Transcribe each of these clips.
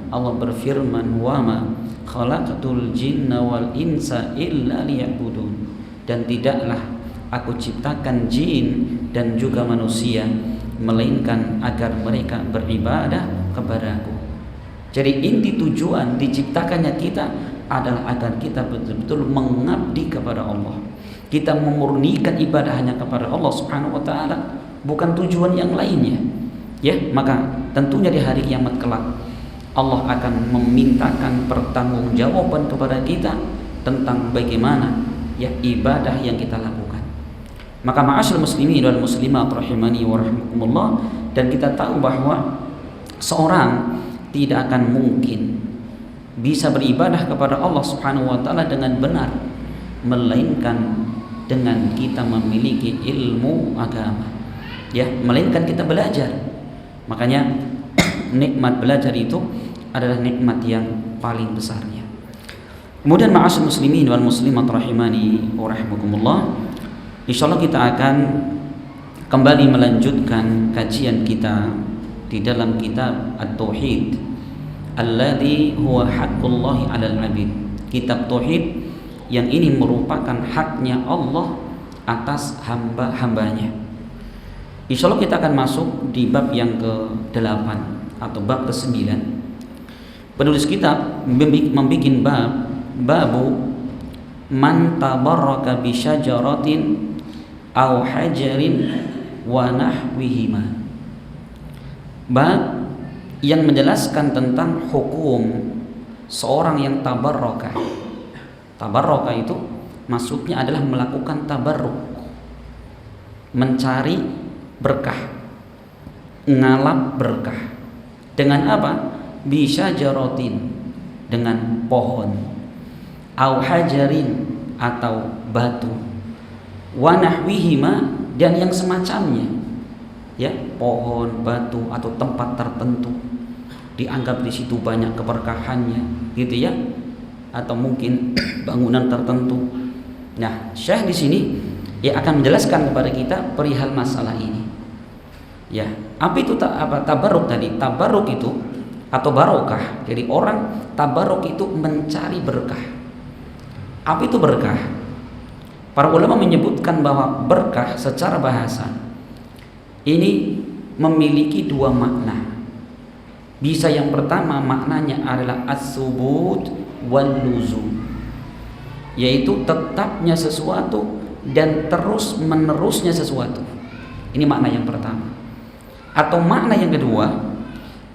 Allah berfirman, wa ma khalaqatul jinna wal insa illa liya'budun, dan tidaklah aku ciptakan jin dan juga manusia melainkan agar mereka beribadah kepadaku. Jadi inti tujuan diciptakannya kita adalah agar kita betul-betul mengabdi kepada Allah. Kita memurnikan ibadah hanya kepada Allah Subhanahu wa taala, bukan tujuan yang lainnya. Ya, maka tentunya di hari kiamat kelak Allah akan memintakan pertanggungjawaban kepada kita tentang bagaimana ya ibadah yang kita lakukan. Maka ma'asyiral muslimin wal muslimat rahimani wa rahimakumullah, dan kita tahu bahwa seorang tidak akan mungkin bisa beribadah kepada Allah Subhanahu wa taala dengan benar melainkan dengan kita memiliki ilmu agama. Ya, melainkan kita belajar. Makanya nikmat belajar itu adalah nikmat yang paling besarnya. Kemudian ma'asyiral muslimin wal muslimat rahimani wa rahimakumullah, insyaallah kita akan kembali melanjutkan kajian kita di dalam kitab At-Tauhid alladzi huwa haqqullahi 'alal 'abid. Kitab tauhid yang ini merupakan haknya Allah atas hamba-hambanya. Insyaallah kita akan masuk di bab yang ke-8 atau bab ke-9. Penulis kitab membuat babu man tabarraka bi syajaratin aw hajarin wa nahwihima. Bab yang menjelaskan tentang hukum seorang yang tabarraka. Tabarraka itu maksudnya adalah melakukan tabarruk, mencari berkah, ngalap berkah. Dengan apa? Bisyajaratin, dengan pohon, au hajarin atau batu, wa nahwihima, dan yang semacamnya. Ya, pohon, batu atau tempat tertentu dianggap di situ banyak keberkahannya, gitu ya, atau mungkin bangunan tertentu. Nah, Syekh di sini ya akan menjelaskan kepada kita perihal masalah ini. Ya, apa itu tabarruk tadi? Tabarruk itu atau barokah. Jadi orang tabarruk itu mencari berkah. Apa itu berkah? Para ulama menyebutkan bahwa berkah secara bahasa ini memiliki dua makna. Bisa yang pertama maknanya adalah as-subut wal luzum, yaitu tetapnya sesuatu dan terus menerusnya sesuatu. Ini makna yang pertama. Atau makna yang kedua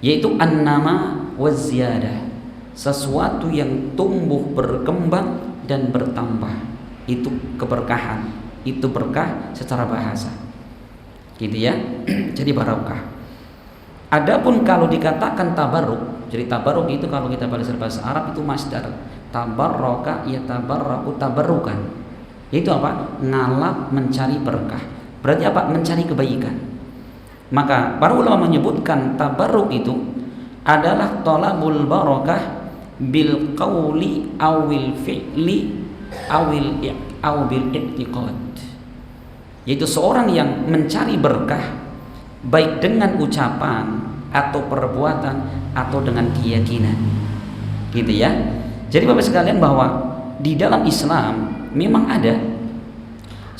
yaitu an-nama waz ziyadah, sesuatu yang tumbuh berkembang dan bertambah. Itu keberkahan, itu berkah secara bahasa. Gitu ya. Jadi barokah. Adapun kalau dikatakan tabarruk, jadi tabarruk itu kalau kita belajar bahasa Arab itu masdar. Tabarraka ya tabarraku tabarrukan. Itu apa? Ngalap, mencari berkah. Berarti apa? Mencari kebaikan. Maka para ulama menyebutkan tabarruk itu adalah talabul barakah bil qauli awil fi'li awil bil i'tiqad. Yaitu seorang yang mencari berkah baik dengan ucapan atau perbuatan atau dengan keyakinan. Gitu ya. Jadi Bapak sekalian, bahwa di dalam Islam memang ada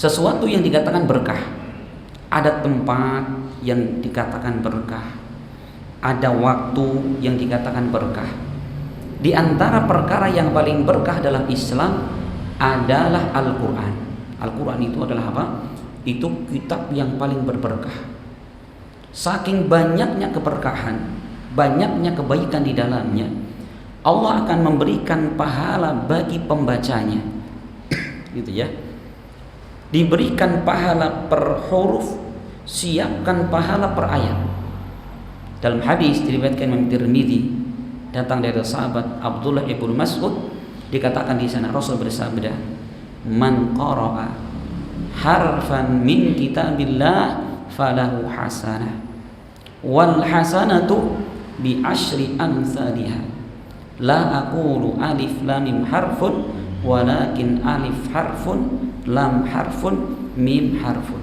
sesuatu yang dikatakan berkah. Ada tempat yang dikatakan berkah. Ada waktu yang dikatakan berkah. Di antara perkara yang paling berkah dalam Islam adalah Al-Quran. Al-Quran itu adalah apa? Itu kitab yang paling berberkah. Saking banyaknya keberkahan, banyaknya kebaikan di dalamnya, Allah akan memberikan pahala bagi pembacanya. Gitu ya. Diberikan pahala per huruf, siapkan pahala per ayat. Dalam hadis diriwayatkan Imam Tirmidzi datang dari sahabat Abdullah ibnu Mas'ud, dikatakan di sana Rasul bersabda, "Man qara'a harfan min kitabillah falahu hasanah wal hasanatu bi asyri amsalihha la aqulu alif lam mim harfun walakin alif harfun lam harfun mim harfun."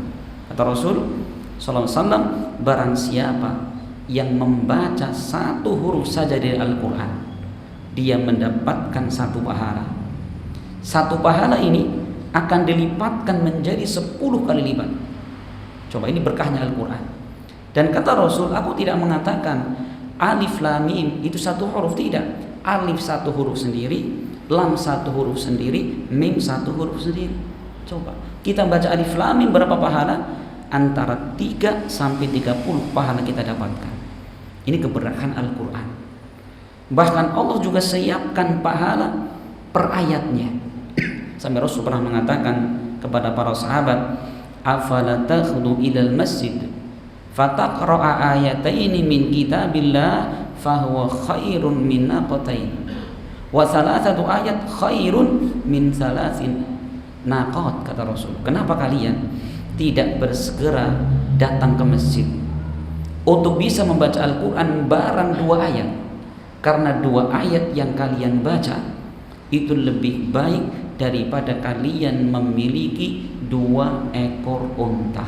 Kata Rasul sallallahu alaihi wasallam, barang siapa yang membaca satu huruf saja dari Al-Quran, dia mendapatkan satu pahala. Satu pahala ini akan dilipatkan menjadi 10 kali lipat. Coba, ini berkahnya Al-Quran. Dan kata Rasul, aku tidak mengatakan alif lam mim itu satu huruf, tidak. Alif satu huruf sendiri, lam satu huruf sendiri, mim satu huruf sendiri. Coba kita baca alif lam mim, berapa pahala? Antara 3 sampai 30 pahala kita dapatkan. Ini keberkahan Al-Quran. Bahkan Allah juga siapkan pahala per ayatnya. Sampai Rasul pernah mengatakan kepada para sahabat, afala takhdu ilal masjid fataqra'a ayataini min kitabillah fahuwa khairun min naqatain wa thalathatu ayat khairun min thalathin naqat, kata Rasul. Kenapa kalian tidak bersegera datang ke masjid untuk bisa membaca Al-Quran barang 2 ayat? Karena 2 ayat yang kalian baca itu lebih baik daripada kalian memiliki 2 ekor unta.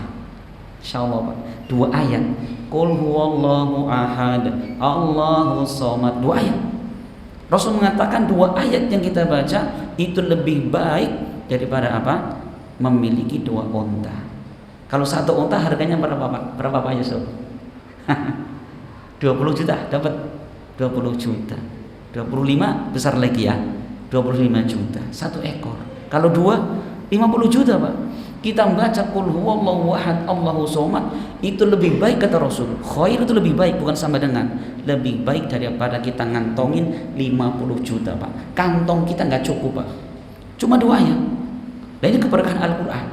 Insyaallah Pak, 2 ayat. Qul huwallahu ahad, Allahu somad, 2 ayat. Rasul mengatakan 2 ayat yang kita baca itu lebih baik daripada apa? Memiliki 2 unta. Kalau 1 unta harganya berapa Pak? Berapa Pak Yusuf? 20 juta dapat 20 juta. 25 besar lagi ya. 25 juta 1 ekor. Kalau 2 50 juta Pak. Kita membaca qul huwallahu ahad Allahu somad itu lebih baik, kata Rasul. Khair itu lebih baik, bukan sama dengan, lebih baik daripada kita ngantongin 50 juta Pak. Kantong kita nggak cukup Pak. Cuma 2 ayat. Nah, ini keberkahan Al-Quran.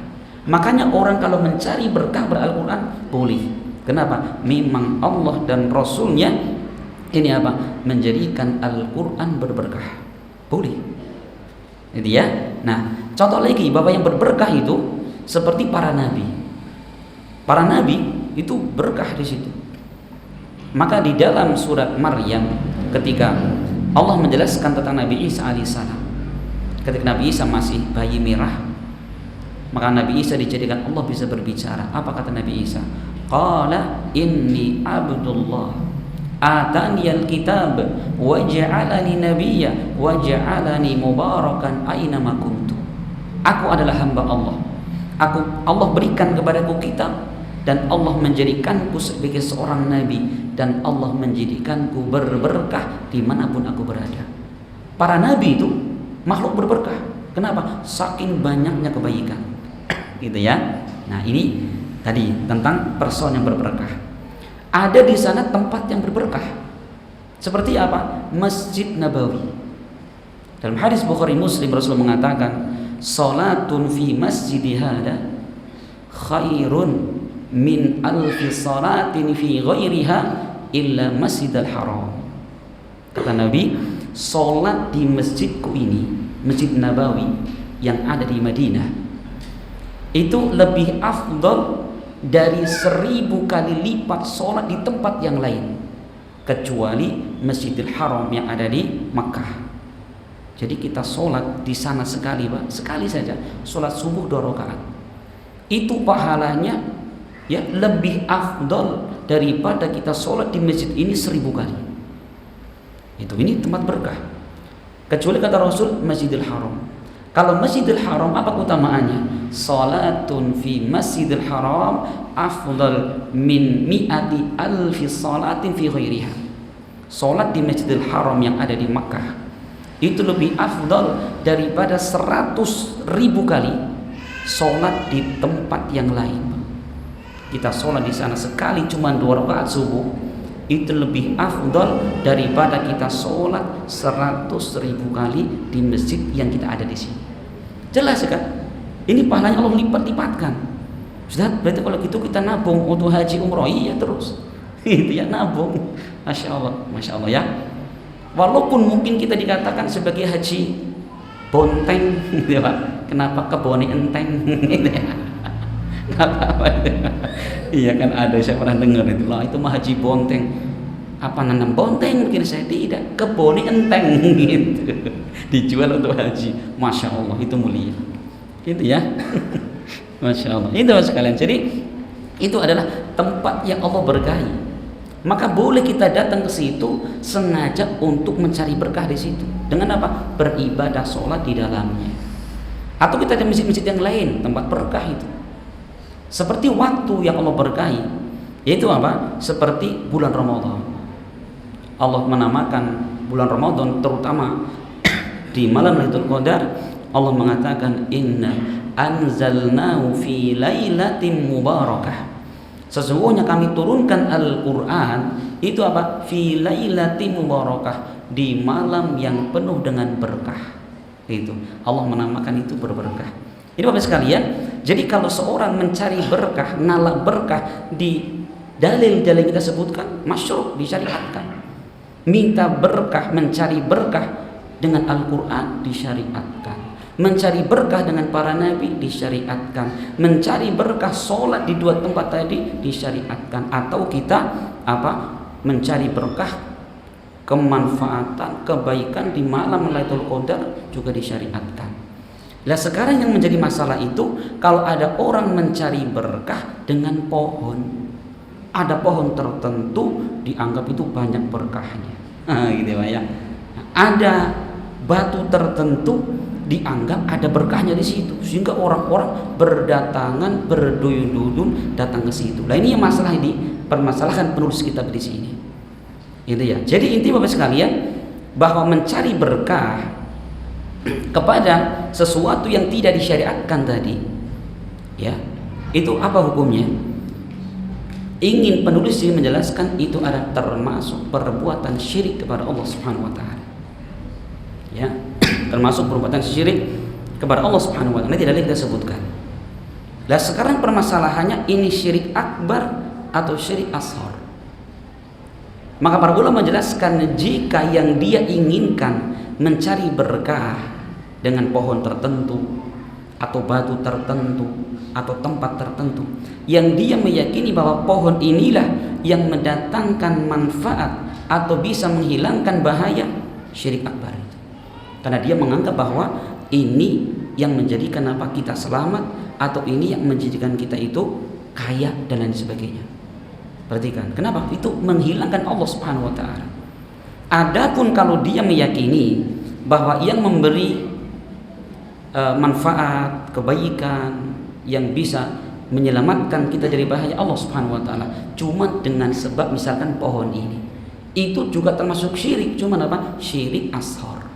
Makanya orang kalau mencari berkah ber-Al-Quran boleh. Kenapa? Memang Allah dan Rasulnya ini apa? Menjadikan Al-Quran berberkah. Boleh. Itu ya. Nah, contoh lagi, Bapak, yang berberkah itu seperti para nabi. Para nabi itu berkah di situ. Maka di dalam surat Maryam ketika Allah menjelaskan tentang Nabi Isa alaihissalam, ketika Nabi Isa masih bayi merah, maka Nabi Isa dijadikan Allah bisa berbicara. Apa kata Nabi Isa? Qala inni abdullah ataniyal kitab wa ja'alani nabiyya wa ja'alani mubarakan aina ma kuntu. Aku adalah hamba Allah. Allah berikan kepadaku kitab dan Allah menjadikanku sebagai seorang nabi dan Allah menjadikanku berberkah dimanapun aku berada. Para nabi itu makhluk berberkah. Kenapa? Saking banyaknya kebaikan. Gitu ya. Nah, ini tadi tentang person yang berberkah. Ada di sana tempat yang berberkah. Seperti apa? Masjid Nabawi. Dalam hadis Bukhari Muslim Rasul mengatakan, salatun fi masjidi hada khairun min alfi salatin fi ghairiha illa masjidal haram. Kata Nabi, salat di masjidku ini, Masjid Nabawi yang ada di Madinah, itu lebih afdal dari 1000 kali lipat salat di tempat yang lain kecuali Masjidil Haram yang ada di Makkah. Jadi kita sholat di sana sekali Pak, sekali saja sholat subuh 2 rakaat. Itu pahalanya ya lebih afdal daripada kita sholat di masjid ini 1000 kali. Ini tempat berkah. Kecuali kata Rasul Masjidil Haram. Kalau Masjidil Haram apa keutamaannya? Salatun fi Masjidil Haram afdal min mi'ati alfi salatin fi ghairiha. Salat di Masjidil Haram yang ada di Makkah itu lebih afdal daripada 100.000 kali sholat di tempat yang lain. Kita sholat di sana sekali cuma 2 rakaat subuh, itu lebih afdal daripada kita sholat 100.000 kali di masjid yang kita ada di sini. Jelas kan? Ini pahalanya Allah lipat-lipatkan. Sudah, berarti kalau gitu kita nabung untuk haji umroh, iya terus. Itu ya, nabung. Masya Allah ya. Walaupun mungkin kita dikatakan sebagai haji bonteng, gitu Pak. Kenapa kebone enteng? Gitu ya. Apa itu? Iya kan, ada, saya pernah dengar itu lah, itu mah haji bonteng. Apa nanam bonteng? Mungkin saya tidak, kebone enteng gitu. Dijual untuk haji. Masya Allah, itu mulia. Gitu ya. Masya Allah. Itu sekalian. Jadi itu adalah tempat yang Allah berkahi. maka boleh kita datang ke situ sengaja untuk mencari berkah di situ. Dengan apa? Beribadah, sholat di dalamnya. Atau kita ada masjid-masjid yang lain tempat berkah itu. Seperti waktu yang Allah berkahi, yaitu apa? Seperti bulan Ramadan. Allah menamakan bulan Ramadan terutama di malam Lailatul Qadar. Allah mengatakan inna anzalnahu fi lailatin mubarakah. Sesungguhnya kami turunkan Al-Quran itu apa? Fi lailatin mubarakah, di malam yang penuh dengan berkah. Itu Allah menamakan itu berberkah. Ini Bapak sekalian, jadi kalau seorang mencari berkah, nalak berkah di dalil-dalil kita sebutkan, masyru', disyariatkan. Minta berkah, mencari berkah dengan Al-Quran disyariatkan. Mencari berkah dengan para nabi disyariatkan. Mencari berkah sholat di dua tempat tadi disyariatkan. Atau kita apa? Mencari berkah, kemanfaatan, kebaikan di malam Lailatul Qadar juga disyariatkan. Nah sekarang yang menjadi masalah itu kalau ada orang mencari berkah dengan pohon. Ada pohon tertentu dianggap itu banyak berkahnya. Gitu ya. Ada batu tertentu dianggap ada berkahnya di situ, sehingga orang-orang berdatangan, berduyun-duyun datang ke situ. Nah ini yang masalah dipermasalahkan penulis kitab di sini. Itu ya. Jadi inti Bapak sekalian bahwa mencari berkah kepada sesuatu yang tidak disyariatkan tadi, ya, itu apa hukumnya? Ingin penulis ini menjelaskan itu ada termasuk perbuatan syirik kepada Allah Subhanahu wa taala. Ya, termasuk perbuatan syirik kepada Allah Subhanahu wa taala. Tidak ada kita sebutkan. Nah, sekarang permasalahannya ini syirik akbar atau syirik ashar. Maka para ulama menjelaskan jika yang dia inginkan mencari berkah dengan pohon tertentu atau batu tertentu atau tempat tertentu yang dia meyakini bahwa pohon inilah yang mendatangkan manfaat atau bisa menghilangkan bahaya, syirik akbar. Karena dia menganggap bahwa ini yang menjadikan apa kita selamat, atau ini yang menjadikan kita itu kaya dan lain sebagainya. Perhatikan, kenapa? Itu menghilangkan Allah Subhanahu wa taala. Adapun kalau dia meyakini bahwa yang memberi manfaat, kebaikan yang bisa menyelamatkan kita dari bahaya Allah Subhanahu wa taala cuma dengan sebab misalkan pohon ini, itu juga termasuk syirik, cuma apa? Syirik ashar.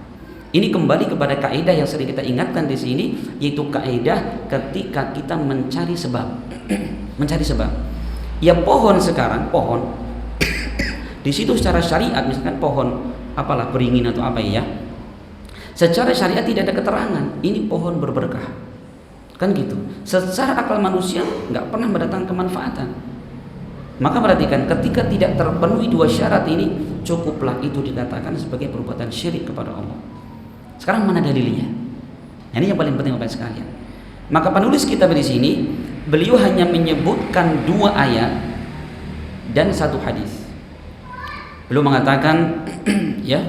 Ini kembali kepada kaidah yang sering kita ingatkan di sini, yaitu kaidah ketika kita mencari sebab. Mencari sebab. Ya pohon sekarang, pohon di situ secara syariat misalkan pohon apalah beringin atau apa ya. Secara syariat tidak ada keterangan ini pohon berberkah. Kan gitu. Secara akal manusia nggak pernah mendatangkan kemanfaatan. Maka perhatikan, ketika tidak terpenuhi dua syarat ini, cukuplah itu dikatakan sebagai perbuatan syirik kepada Allah. Sekarang mana dalilnya? Ini yang paling penting Bapak sekalian. Maka penulis kitab di sini beliau hanya menyebutkan 2 ayat dan 1 hadis. Beliau mengatakan ya,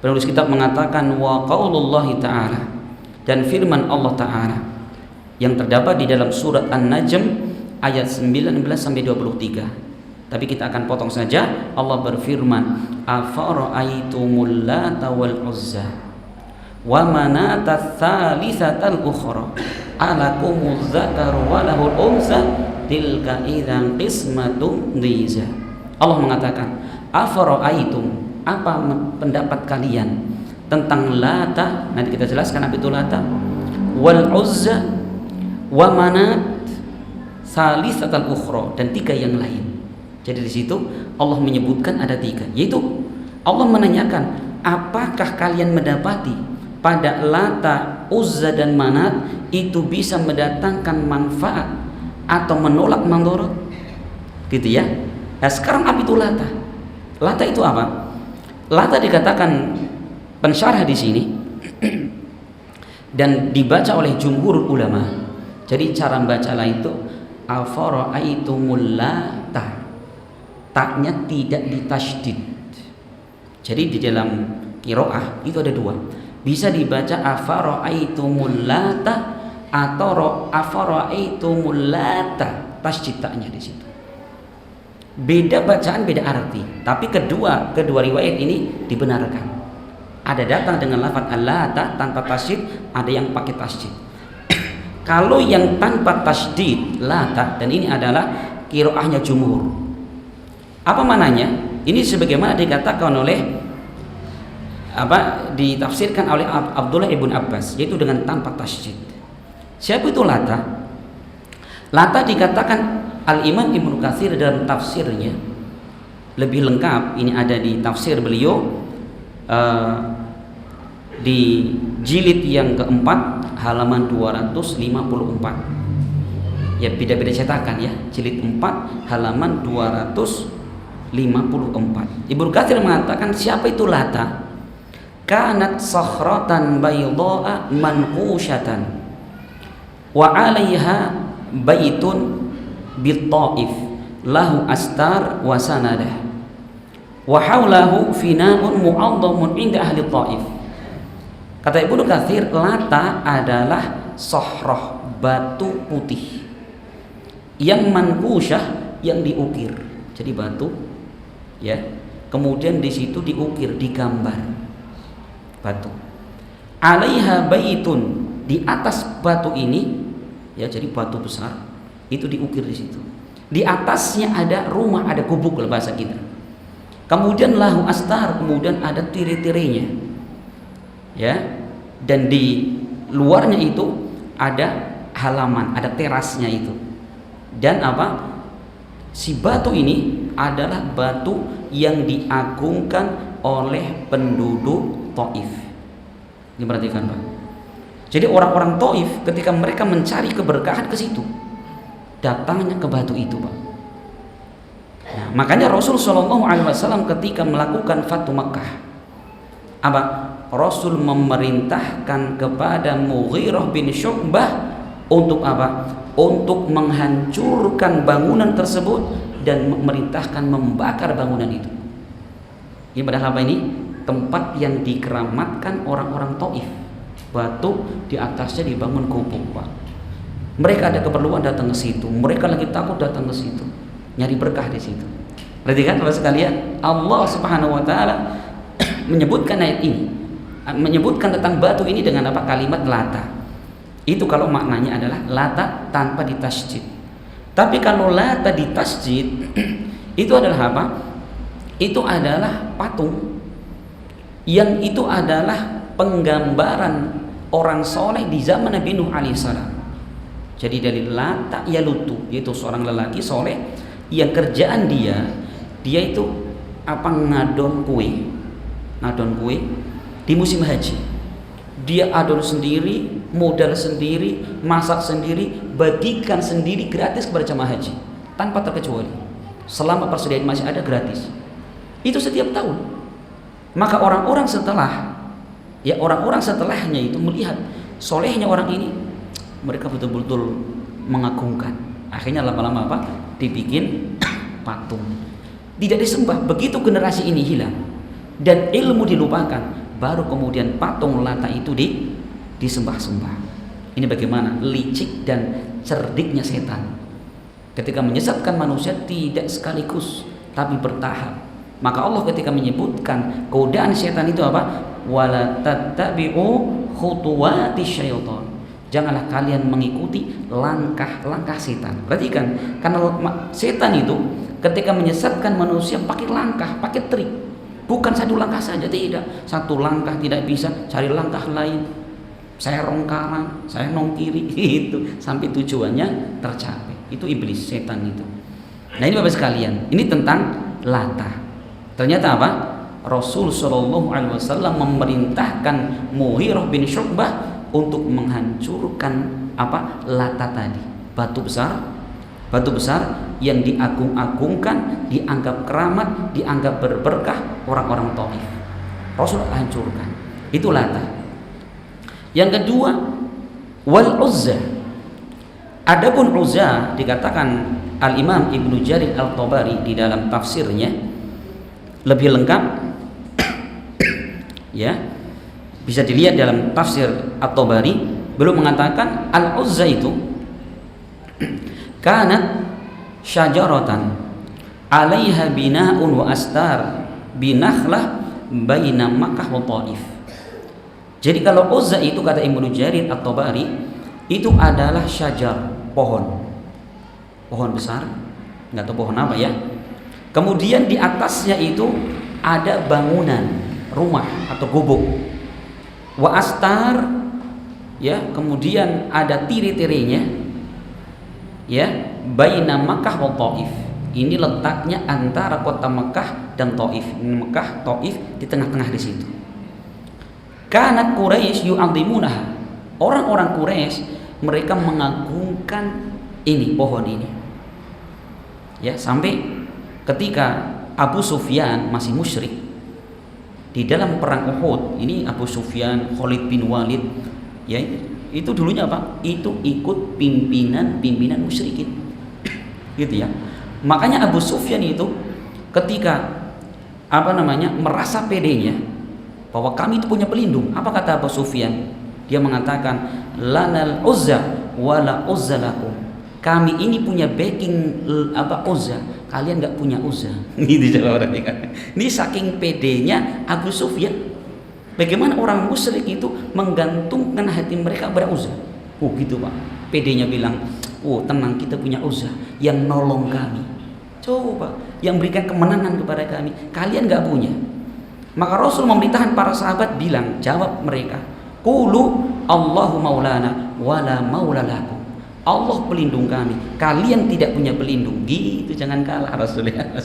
penulis kitab mengatakan wa qaulullahi ta'ala, dan firman Allah taala yang terdapat di dalam surat An-Najm ayat 19 sampai 23. Tapi kita akan potong saja. Allah berfirman, afara'aitumul lata wal uzza wa manata tsalitsatal ukhra alakumuz zakaru wa lahul unsa tilka idzan qismatun dhiza. Allah mengatakan, afara'aitum, apa pendapat kalian tentang Lata? Nanti kita jelaskan apa itu Lata, wal uzza wa manat tsalitsatal ukhra, dan 3 yang lain. Jadi di situ Allah menyebutkan ada 3, yaitu Allah menanyakan, apakah kalian mendapati pada Lata, Uzza dan Manat itu bisa mendatangkan manfaat atau menolak mandorot, gitu ya. Nah sekarang apa itu Lata? Lata itu apa? Lata dikatakan pensyarah di sini dan dibaca oleh jumhur ulama. Jadi cara membaca itu afara'aitumul Lata, taknya tidak ditasydid. Jadi di dalam qiraah itu ada 2. Bisa dibaca afara'aitumul Lata atau afara'aitumul Lata, tasydid taknya di situ. Beda bacaan, beda arti. Tapi kedua riwayat ini dibenarkan. Ada datang dengan lafaz Al-Lata tanpa tasydid, ada yang pakai tasydid. Kalau yang tanpa tasydid Lata, dan ini adalah qiraahnya jumhur. Apa mananya? Ini sebagaimana dikatakan oleh ditafsirkan oleh Abdullah ibn Abbas, yaitu dengan tanpa tasydid. Siapa itu Lata? Lata dikatakan Al-Imam Ibnu Katsir dalam tafsirnya lebih lengkap. Ini ada di tafsir beliau di jilid yang keempat halaman 254. Ya, beda-beda cetakan ya. Jilid 4 halaman 254. Ibnu Katsir mengatakan siapa itu Lata? Kanat sakhratan bayda'a manqushatan wa 'alaiha baitun bit-Taif lahu astar wa sanadah wa haulahu fina'un mu'adhamun 'inda ahli Taif. Kata Ibnu Katsir, Lata adalah sohroh, batu putih yang manqusyah, yang diukir. Jadi batu ya, kemudian di situ diukir, digambar batu. 'Alaiha baitun, di atas batu ini ya, jadi batu besar itu diukir di situ. Di atasnya ada rumah, ada gubuk kalau bahasa kita. Kemudian lahu astar, kemudian ada tiri-tirinya. Ya. Dan di luarnya itu ada halaman, ada terasnya itu. Dan apa? Si batu ini adalah batu yang diagungkan oleh penduduk Taif. Ini perhatikan, Pak. Jadi orang-orang Taif ketika mereka mencari keberkahan ke situ, datangnya ke batu itu, Pak. Nah, makanya Rasul Shallallahu Alaihi Wasallam ketika melakukan Fatu Makkah, apa? Rasul memerintahkan kepada Mughirah bin Syu'bah untuk apa? Untuk menghancurkan bangunan tersebut dan memerintahkan membakar bangunan itu. Ini padahal apa ini? Tempat yang dikeramatkan orang-orang Taif. Batu di atasnya dibangun gubuk, Pak. Mereka ada keperluan datang ke situ, mereka lagi takut datang ke situ, nyari berkah di situ. Berarti kan Bapak sekalian, Allah Subhanahu wa taala menyebutkan ayat ini, menyebutkan tentang batu ini dengan apa? Kalimat Lata. Itu kalau maknanya adalah Lata tanpa ditasydid. Tapi kalau Lata ditasydid itu adalah apa? Itu adalah patung yang itu adalah penggambaran orang soleh di zaman Nabi Nuh alaihissalam. Jadi dari Lata Yalutu, yaitu seorang lelaki soleh yang kerjaan dia itu apa? Ngadon kue di musim haji. Dia adon sendiri, modal sendiri, masak sendiri, bagikan sendiri gratis kepada jamaah haji tanpa terkecuali. Selama persediaan masih ada, gratis. Itu setiap tahun. Maka orang-orang setelahnya itu melihat solehnya orang ini, mereka betul-betul mengagungkan. Akhirnya lama-lama apa? Dibikin patung. Tidak disembah. Begitu generasi ini hilang dan ilmu dilupakan, baru kemudian patung Lata itu disembah-sembah. Ini bagaimana licik dan cerdiknya setan. Ketika menyesatkan manusia tidak sekaligus, tapi bertahap. Maka Allah ketika menyebutkan godaan setan itu apa? Wala tattabi'u khutuwati syaitan. Janganlah kalian mengikuti langkah-langkah setan. Perhatikan, karena setan itu ketika menyesatkan manusia pakai langkah, pakai trik. Bukan satu langkah saja, tidak. Satu langkah tidak bisa, cari langkah lain. Saya rong kanan, saya nong kiri, itu sampai tujuannya tercapai. Itu iblis, setan itu. Nah ini Bapak sekalian, ini tentang Lata. Ternyata apa? Rasul Shallallahu Alaihi Wasallam memerintahkan Mughirah bin Syu'bah untuk menghancurkan apa? Lata tadi, batu besar yang diagung-agungkan, dianggap keramat, dianggap berberkah orang-orang Taif. Rasul hancurkan. Itu Lata. Yang kedua, wal Uzza. Adapun Uzza dikatakan Al-Imam Ibnu Jarir Al-Tabari di dalam tafsirnya lebih lengkap ya. Bisa dilihat dalam tafsir At-Tabari, belum mengatakan Al-Uzza itu kanat syajaratan alaiha bina'un wa astar binakhlah baina Makkah wa Taif. Jadi kalau Uzza itu kata Ibnu Jarir At-Tabari itu adalah syajar, pohon besar, nggak tahu pohon apa ya. Kemudian di atasnya itu ada bangunan rumah atau gubuk. Wa astar, ya, kemudian ada tiri-tirinya, ya, baina Makkah wa Taif. Ini letaknya antara kota Mekah dan Taif. Mekah, Taif di tengah-tengah di situ. Kanat Quraisy yu'azzimunaha. Orang-orang Quraisy mereka mengagungkan ini, pohon ini. Ya, sampai ketika Abu Sufyan masih musyrik di dalam perang Uhud, ini Abu Sufyan, Khalid bin Walid, ya, itu dulunya apa? Itu ikut pimpinan musyrikin. Gitu ya. Makanya Abu Sufyan itu ketika merasa pedenya bahwa kami itu punya pelindung, apa kata Abu Sufyan? Dia mengatakan lanal uzza wala uzza lakum. Kami ini punya backing Uzza, kalian nggak punya Uzza. Gitu jawab mereka. Ini saking pedenya Abu Sufyan. Bagaimana orang musyrik itu menggantungkan hati mereka pada Uzza. Oh gitu Pak. Pedenya bilang, oh tenang, kita punya Uzza yang nolong kami. Coba, yang berikan kemenangan kepada kami. Kalian nggak punya. Maka Rasul memerintahkan para sahabat bilang, jawab mereka, qulu Allahu maulana wala maula lakum. Allah pelindung kami, kalian tidak punya pelindung. Gitu, jangan kalah Rasulullah.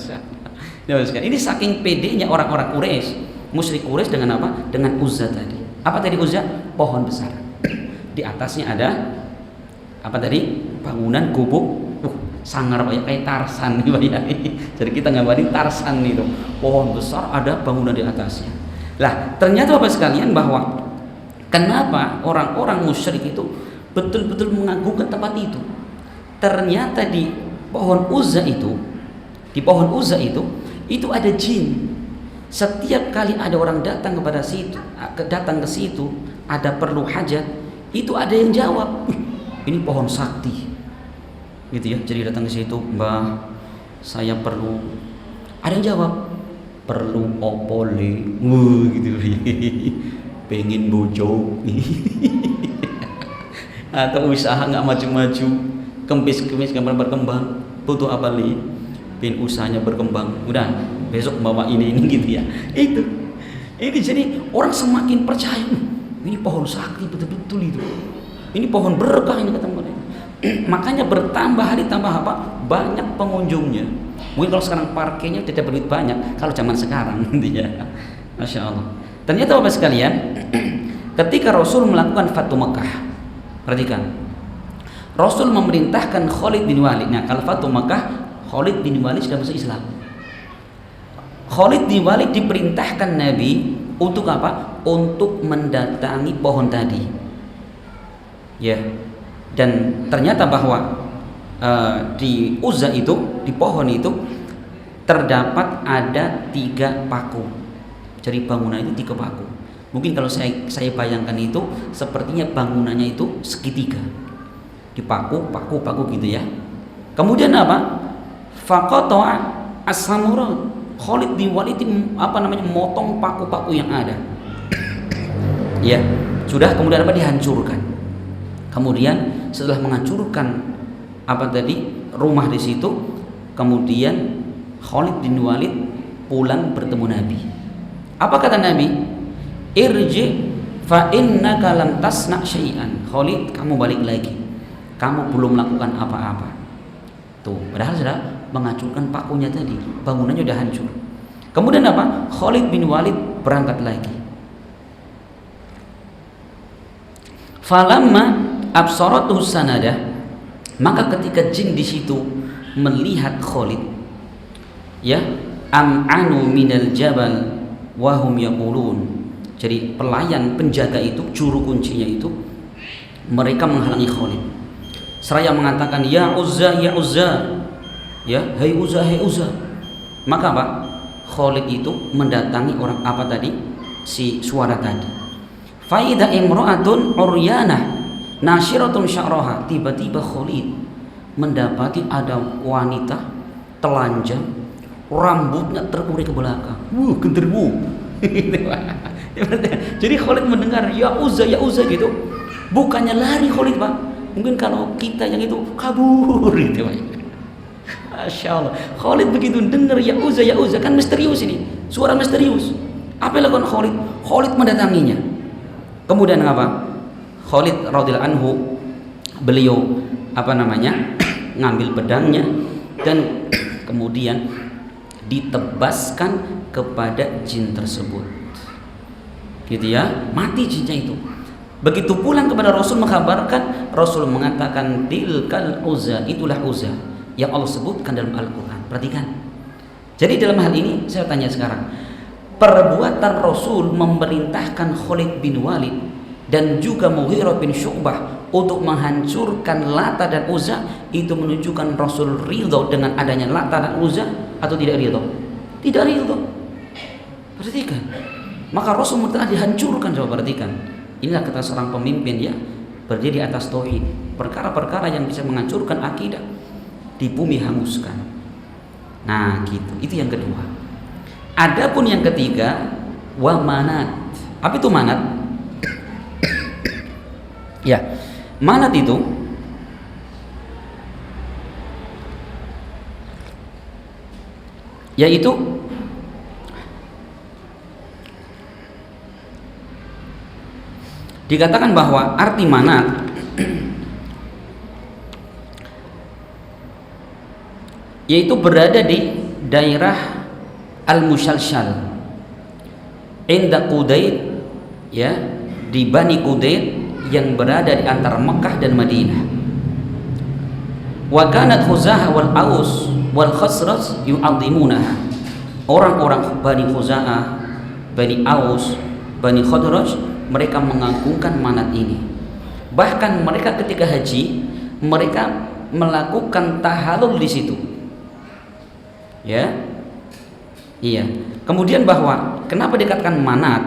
Ini saking pedenya orang-orang Quraisy, musyrik Quraisy dengan apa? Dengan Uzza tadi. Apa tadi Uzza? Pohon besar. Di atasnya ada apa tadi? Bangunan gubuk. Sangar kayak Tarsan nih Pak ya. Jadi kita gambarin Tarsan itu. Pohon besar, ada bangunan di atasnya. Lah, ternyata Bapak sekalian bahwa kenapa orang-orang musyrik itu betul-betul mengagungkan tempat itu? Ternyata di pohon Uzza itu, itu ada jin. Setiap kali ada orang datang ke situ, ada perlu hajat, itu ada yang jawab, ini pohon sakti. Gitu ya. Jadi datang ke situ, Mbah, saya perlu. Ada yang jawab, perlu opole. Gitu. Pengen bojo. Atau usaha nggak maju-maju, kempis-kempis gambar berkembang, butuh apa li? Pin usahanya berkembang, udah besok bawa ini gitu ya. Ini jadi orang semakin percaya, ini pohon sakti betul-betul itu. Ini pohon berkah ini kata mereka. Makanya bertambah hari tambah apa? Banyak pengunjungnya. Mungkin kalau sekarang parkirnya tidak berduit banyak, kalau zaman sekarang gitu ya. Masya Allah. Ternyata Bapak sekalian, ketika Rasul melakukan Fatu Makkah, perhatikan, Rasul memerintahkan Khalid bin Walid. Nah, kalau Fatu Makkah, Khalid bin Walid sudah masuk Islam. Khalid bin Walid diperintahkan Nabi untuk apa? Untuk mendatangi pohon tadi. Ya. Dan ternyata bahwa di Uzza itu, di pohon itu terdapat ada 3 paku. Jadi bangunan itu 3 paku. Mungkin kalau saya bayangkan itu sepertinya bangunannya itu segitiga, dipaku gitu ya. Kemudian apa? Faqata'a as-samurat. Khalid bin Walid motong paku-paku yang ada. Ya, sudah kemudian apa? Dihancurkan. Kemudian setelah menghancurkan rumah di situ, kemudian Khalid bin Walid pulang bertemu Nabi. Apa kata Nabi? Irji fa innaka lam tasna syai'an. Khalid, kamu balik lagi. Kamu belum melakukan apa-apa. Tuh, padahal sudah menghancurkan pakunya tadi, bangunannya sudah hancur. Kemudian apa? Khalid bin Walid berangkat lagi. Falamma absaratu sanada, maka ketika jin di situ melihat Khalid, ya, am'anu minal jabal wa hum yaqulun. Jadi pelayan penjaga itu, juru kuncinya itu, mereka menghalangi Khalid. Seraya mengatakan, ya Uzza, ya Uzza, ya, hai Uzza, hai Uzza. Maka apa? Khalid itu mendatangi orang apa tadi? Si suara tadi. Faida imra'atun uryanah nasyiratun sya'raha. Tiba-tiba Khalid mendapati ada wanita telanjang, rambutnya terurai ke belakang. Genderuwo. Jadi Khalid mendengar ya Uzza gitu. Bukannya lari Khalid, Pak. Mungkin kalau kita yang itu kabur gitu, Pak. Masya Allah. Khalid begitu dengar ya Uzza kan misterius ini. Suara misterius. Apa yang lakukan Khalid? Khalid mendatanginya. Kemudian apa? Khalid radhiyallahu anhu, beliau ngambil pedangnya dan kemudian ditebaskan kepada jin tersebut, gitu ya, mati jinnya itu. Begitu pulang kepada Rasul mengkabarkan, Rasul mengatakan tilkal Uzza, itulah Uzza yang Allah sebutkan dalam Al-Quran. Perhatikan. Jadi dalam hal ini saya tanya sekarang, perbuatan Rasul memerintahkan Khalid bin Walid dan juga Mughirah bin Syu'bah untuk menghancurkan Lata dan Uzza, itu menunjukkan Rasul ridho dengan adanya Lata dan Uzza atau tidak ridho? Tidak ridho. Perhatikan. Maka Rasul telah dihancurkan. Coba perhatikan. Inilah kata seorang pemimpin ya, berdiri atas tauhid. Perkara-perkara yang bisa menghancurkan akidah di bumi hanguskan. Nah, gitu. Itu yang kedua. Adapun yang ketiga, wa manat. Apa itu manat? Ya, manat itu yaitu dikatakan bahwa arti manat yaitu berada di daerah Al-Musalsal inda Qudayd, ya, di Bani Qudayd yang berada di antara Mekah dan Madinah. Wa kanat Khuza'ah wal Aus wal Khazraj yu'azzimunaha. Orang-orang Bani Khuza'ah, Bani Aus, Bani Khazraj, mereka mengagungkan manat ini. Bahkan mereka ketika haji, mereka melakukan tahallul di situ. Ya. Iya. Kemudian bahwa kenapa dikatakan manat?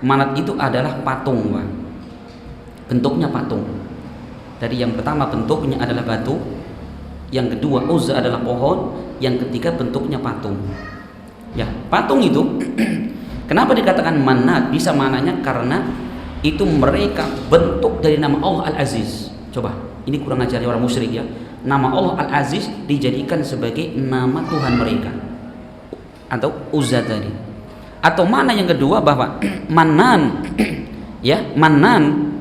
Manat itu adalah patung, Pak. Bentuknya patung. Dari yang pertama bentuknya adalah batu, yang kedua Uzza adalah pohon, yang ketiga bentuknya patung. Ya, patung itu kenapa dikatakan manat? Bisa mananya karena itu mereka bentuk dari nama Allah Al-Aziz. Coba, ini kurang ajar orang musyrik ya. Nama Allah Al-Aziz dijadikan sebagai nama Tuhan mereka. Atau Uzza tadi. Atau mana yang kedua bahwa Manan ya, Manan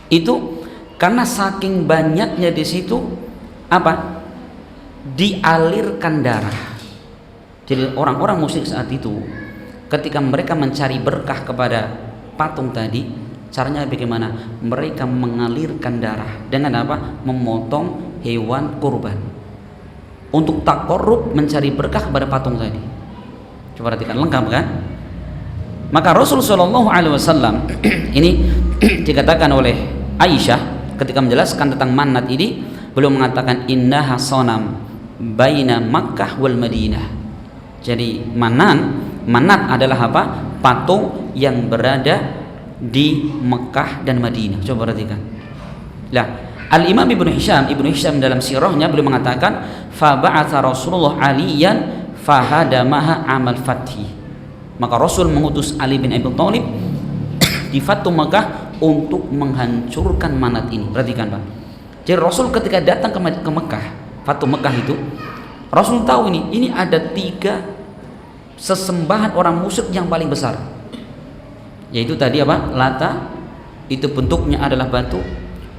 itu karena saking banyaknya di situ apa? Dialirkan darah. Jadi orang-orang musyrik saat itu ketika mereka mencari berkah kepada patung tadi, caranya bagaimana? Mereka mengalirkan darah dengan apa? Memotong hewan kurban untuk takarrub mencari berkah kepada patung tadi. Coba perhatikan, lengkap kan? Maka Rasulullah SAW ini dikatakan oleh Aisyah ketika menjelaskan tentang manat ini, beliau mengatakan innaha sonam baina Makkah wal Madinah. Jadi manat adalah apa? Patung yang berada di Mekah dan Madinah. Coba perhatikan. Lah, Al-Imam Ibnu Hisham dalam sirahnya beliau mengatakan fa ba'atha Rasulullah Aliyan fahadamaha amal fathi. Maka Rasul mengutus Ali bin Abi Thalib di Fatu Mekah untuk menghancurkan manat ini. Perhatikan, Pak. Jadi Rasul ketika datang ke Mekah, Fatu Mekah itu, Rasul tahu ini ada 3 sesembahan orang musyrik yang paling besar. Yaitu tadi apa? Lata, itu bentuknya adalah batu,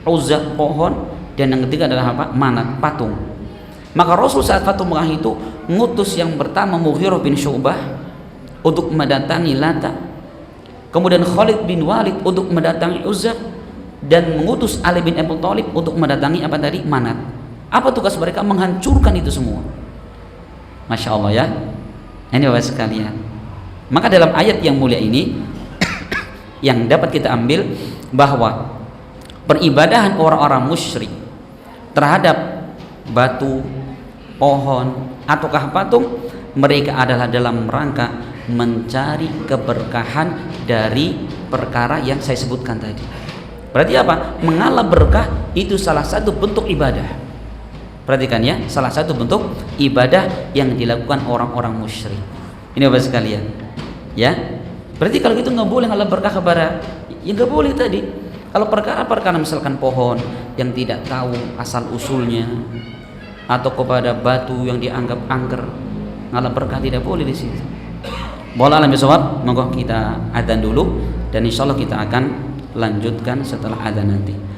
Uzza pohon, dan yang ketiga adalah apa? Manat, patung. Maka Rasul saat Fatu Mekah itu ngutus yang pertama Mughirah bin Syu'bah untuk mendatangi Lata, kemudian Khalid bin Walid untuk mendatangi Uzza, dan mengutus Ali bin Abi Thalib untuk mendatangi apa tadi? Manat. Apa tugas mereka? Menghancurkan itu semua. Masya Allah ya. Ini Bapak sekalian. Maka dalam ayat yang mulia ini yang dapat kita ambil bahwa peribadahan orang-orang musyrik terhadap batu, pohon, ataukah patung, mereka adalah dalam rangka mencari keberkahan dari perkara yang saya sebutkan tadi. Berarti apa? Mengalap berkah itu salah satu bentuk ibadah. Perhatikan ya, salah satu bentuk ibadah yang dilakukan orang-orang musyrik. Ini Bapak sekalian. Ya. Berarti kalau gitu nggak boleh ngalap berkah kepada, ya nggak boleh tadi. Kalau perkara-perkara misalkan pohon yang tidak tahu asal usulnya, atau kepada batu yang dianggap angker, ngalap berkah tidak boleh di situ. Wallahu a'lam bishawab. Monggo kita adzan dulu dan insyaallah kita akan lanjutkan setelah adzan nanti.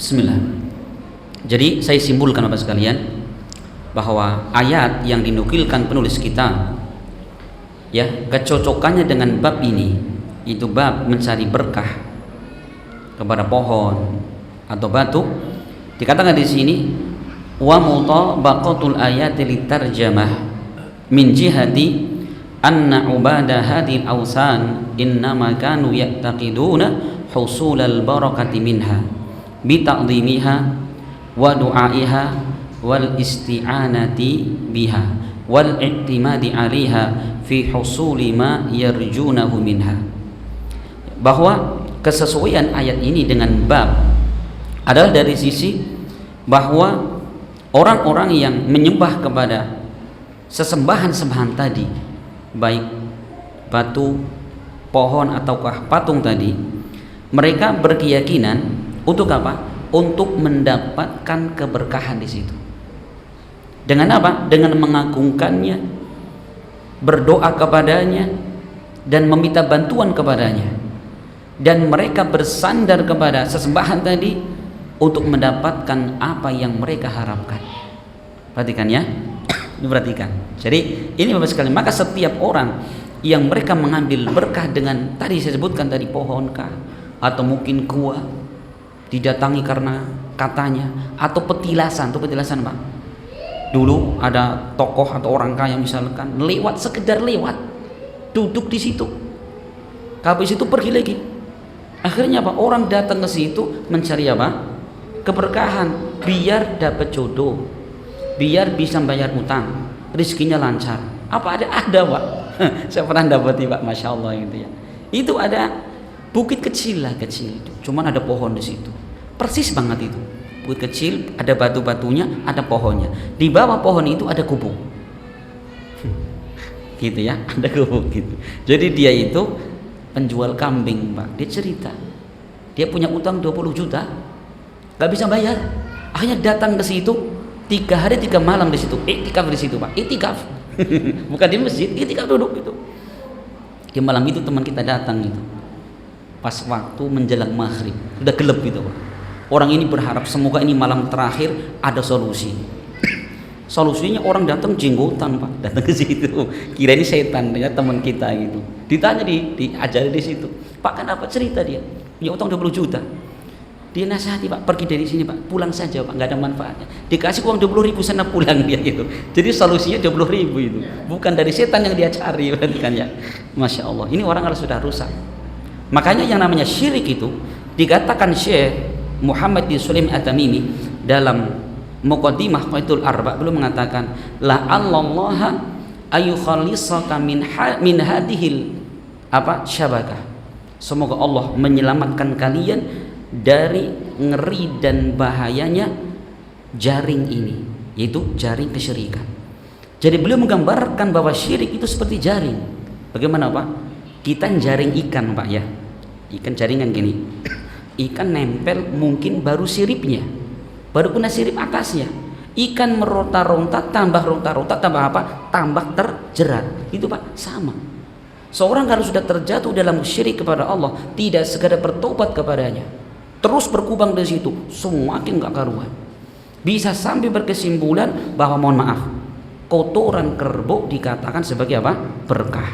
Bismillah. Jadi saya simpulkan Bapak sekalian bahwa ayat yang dinukilkan penulis kita, ya, kecocokannya dengan bab ini, itu bab mencari berkah kepada pohon atau batu. Dikatakan di sini wa mutabaqatul ayati litarjamah min jihati anna ubada hadhil awsan innama kanu ya'taqiduna husulal barakati minha bita'dhimiha wa du'aiha wal isti'anati biha wal i'timadi 'alaiha fi husuli ma yarjunahu minha. Bahwa kesesuaian ayat ini dengan bab adalah dari sisi bahwa orang-orang yang menyembah kepada sesembahan-sembahan tadi, baik batu, pohon ataukah patung tadi, mereka berkeyakinan untuk apa? Untuk mendapatkan keberkahan di situ. Dengan apa? Dengan mengagungkannya, berdoa kepadanya, dan meminta bantuan kepadanya. Dan mereka bersandar kepada sesembahan tadi untuk mendapatkan apa yang mereka harapkan. Perhatikan ya, diperhatikan. Jadi ini Bapak sekalian, maka setiap orang yang mereka mengambil berkah dengan tadi saya sebutkan tadi, pohonkah atau mungkin gua, didatangi karena katanya, atau petilasan. Itu petilasan Pak. Dulu ada tokoh atau orang kaya misalkan lewat, sekedar lewat, duduk di situ, habis itu pergi lagi. Akhirnya apa? Orang datang ke situ mencari apa? Keberkahan, biar dapat jodoh, biar bisa bayar utang, rizkinya lancar. Apa ada Pak? Saya pernah dapati Pak, masya Allah gitu ya. Itu ada bukit kecil lah, kecil. Cuman ada pohon di situ. Persis banget itu. Bukit kecil, ada batu-batunya, ada pohonnya. Di bawah pohon itu ada gubuk. Gitu ya, ada gubuk gitu. Jadi dia itu penjual kambing Pak. Dia cerita, dia punya utang 20 juta, gak bisa bayar. Akhirnya datang ke situ 3 hari 3 malam di situ. Iktikaf di situ Pak. Iktikaf. Bukan di masjid, iktikaf duduk gitu. Di malam itu teman kita datang itu. Pas waktu menjelang maghrib, udah gelap gitu Pak. Orang ini berharap semoga ini malam terakhir ada solusi. Solusinya orang datang jenggotan Pak, datang ke situ. Kira ini setan ya teman kita gitu. Ditanya diajari di situ. Pak kenapa cerita dia? Punya utang 20 juta. Dia nasihati Pak, pergi dari sini Pak, pulang saja Pak, nggak ada manfaatnya. Dikasih uang 20.000 sana pulang dia gitu. Jadi solusinya 20.000 itu, bukan dari setan yang dia cari kan ya. Masya Allah, ini orang harus sudah rusak. Makanya yang namanya syirik itu dikatakan Syekh Muhammad bin Sulaim At-Tamimi dalam Muqaddimah Qaidul Arba belum mengatakan la Allah ayukhallisaka min hadhil syabakah. Semoga Allah menyelamatkan kalian dari ngeri dan bahayanya jaring ini, yaitu jaring kesyirikan. Jadi beliau menggambarkan bahwa syirik itu seperti jaring. Bagaimana Pak? Kita jaring ikan Pak ya, ikan jaringan gini, ikan nempel mungkin baru siripnya, baru kena sirip atasnya, ikan meronta-ronta, tambah ronta-ronta, tambah apa? Tambah terjerat. Itu Pak sama. Seorang kalau sudah terjatuh dalam syirik kepada Allah, tidak sekadar bertobat kepadanya, terus berkubang di situ, semakin gak karuan. Bisa sampai berkesimpulan bahwa mohon maaf, kotoran kerbau dikatakan sebagai apa? Berkah.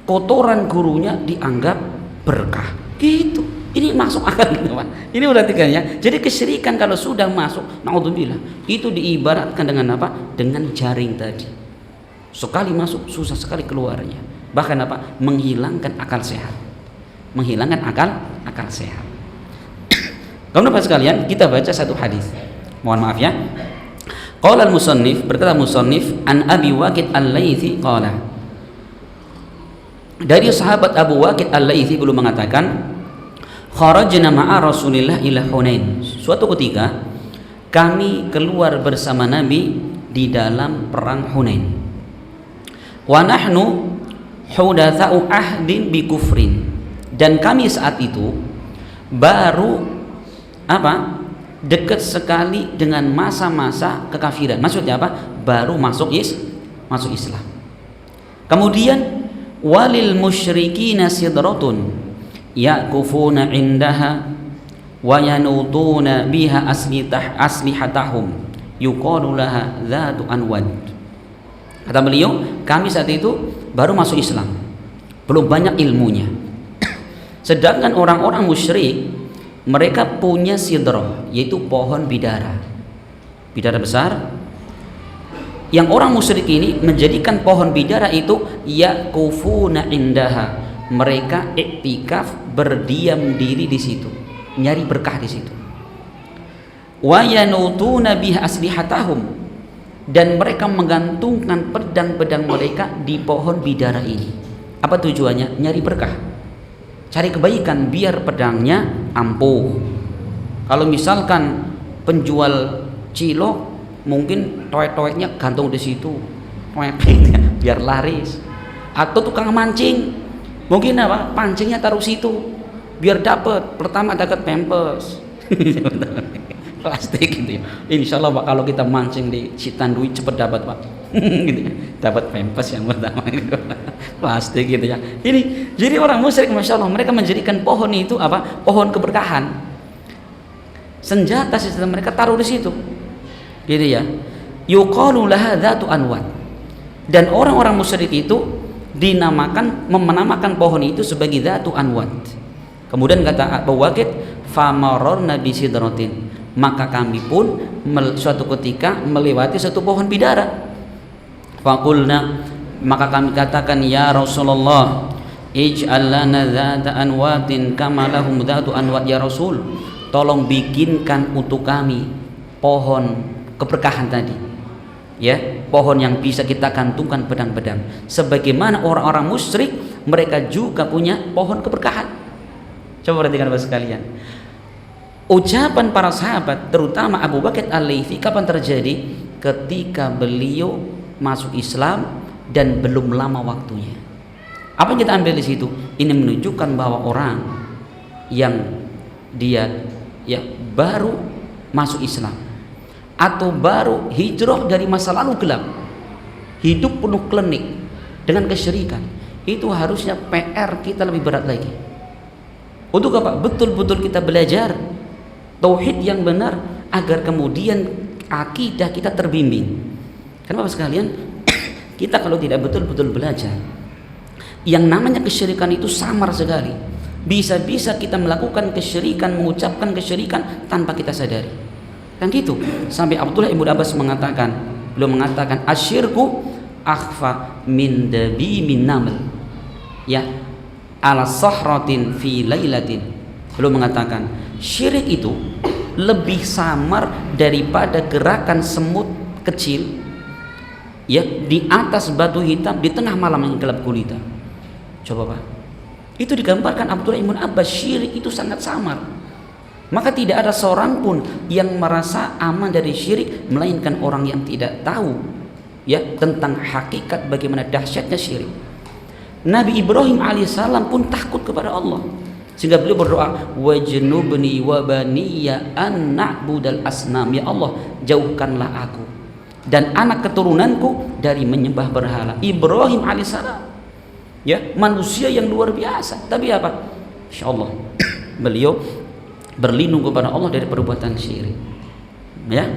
Kotoran gurunya dianggap berkah. Gitu. Ini masuk akal gitu Pak. Ini berarti kan ya. Jadi kesyirikan kalau sudah masuk, naudzubillah, itu diibaratkan dengan apa? Dengan jaring tadi. Sekali masuk susah sekali keluarnya. Bahkan apa? Menghilangkan akal sehat. Menghilangkan akal sehat. Kamu Bapak sekalian, kita baca satu hadis. Mohon maaf ya. Qala al-musannif, berkata musannif, an Abi Waqid al-Laitsi qala. Dari sahabat Abu Waqid al-Laitsi belum mengatakan, kharajna ma'a Rasulillah ila Hunain. Suatu ketika kami keluar bersama Nabi di dalam perang Hunain. Wa nahnu hudatsa'u ahdin bi kufrin. Dan kami saat itu baru dekat sekali dengan masa-masa kekafiran. Maksudnya apa? Baru masuk Islam. Kemudian walil musyrikina sidratun yakufuna indaha wa yanuduna biha aslihatahum yuqalu laha dzatu anwad. Kata beliau, kami saat itu baru masuk Islam, belum banyak ilmunya. Sedangkan orang-orang musyrik, mereka punya sidrah, yaitu pohon bidara besar. Yang orang musyrik ini menjadikan pohon bidara itu yakufuna indaha, mereka iktikaf, berdiam diri di situ, nyari berkah di situ. Wa yanutuna biha aslihatahum, dan mereka menggantungkan pedang-pedang mereka di pohon bidara ini. Apa tujuannya? Nyari berkah, cari kebaikan biar pedangnya ampuh. Kalau misalkan penjual cilok, mungkin toek-toeknya gantung di situ, biar laris. Atau tukang mancing, mungkin apa? Pancingnya taruh situ, biar dapat. Pertama dapat pampers, plastik gitu ya. Insya Allah Pak, kalau kita mancing di Citandui cepet dapat Pak. Gitu ya. Dapat pampers yang pertama itu. Plastik gitu ya. Ini jadi orang musyrik, masya Allah, mereka menjadikan pohon itu apa? Pohon keberkahan. Senjata mereka taruh di situ. Gitu ya. Yuqalu laha dzatu anwad. Dan orang-orang musyrik itu menamakan pohon itu sebagai dzatu anwad. Kemudian kata Abu Waqid, famararna bi sidratin, maka kami pun suatu ketika melewati satu pohon bidara. Faqulna, maka kami katakan, ya Rasulullah, ij'al lana dzata anwatin kama lahum dzatu anwat. Ya Rasul, tolong bikinkan untuk kami pohon keberkahan tadi, ya, pohon yang bisa kita gantungkan pedang-pedang. Sebagaimana orang-orang musyrik, mereka juga punya pohon keberkahan. Coba perhatikan Bapak sekalian. Ucapan para sahabat, terutama Abu Bakar Al-Laythi, kapan terjadi? Ketika beliau masuk Islam dan belum lama waktunya. Apa yang kita ambil di situ? Ini menunjukkan bahwa orang yang dia ya baru masuk Islam atau baru hijrah dari masa lalu gelap, hidup penuh klinik dengan kesyirikan, itu harusnya PR kita lebih berat lagi. Untuk apa? Betul-betul kita belajar tauhid yang benar agar kemudian akidah kita terbimbing. Karena Bapak sekalian, kita kalau tidak betul-betul belajar, yang namanya kesyirikan itu samar sekali. Bisa-bisa kita melakukan kesyirikan, mengucapkan kesyirikan tanpa kita sadari. Kan gitu. Sampai Abdullah ibnu Abbas mengatakan, beliau mengatakan asyirku akhfa min dabi min naml. Ya, ala sahratin fi lailatin. Beliau mengatakan syirik itu lebih samar daripada gerakan semut kecil ya di atas batu hitam di tengah malam yang gelap gulita. Coba Pak, itu digambarkan Abdullah ibn Abbas, syirik itu sangat samar. Maka tidak ada seorang pun yang merasa aman dari syirik melainkan orang yang tidak tahu ya tentang hakikat bagaimana dahsyatnya syirik. Nabi Ibrahim alaihissalam pun takut kepada Allah, sehingga beliau berdoa, wajnubni wa baniya an na'budal asnam. Ya Allah, jauhkanlah aku dan anak keturunanku dari menyembah berhala. Ibrahim alaihissalam ya manusia yang luar biasa, tapi apa? Insyaallah beliau berlindung kepada Allah dari perbuatan syirik. Ya,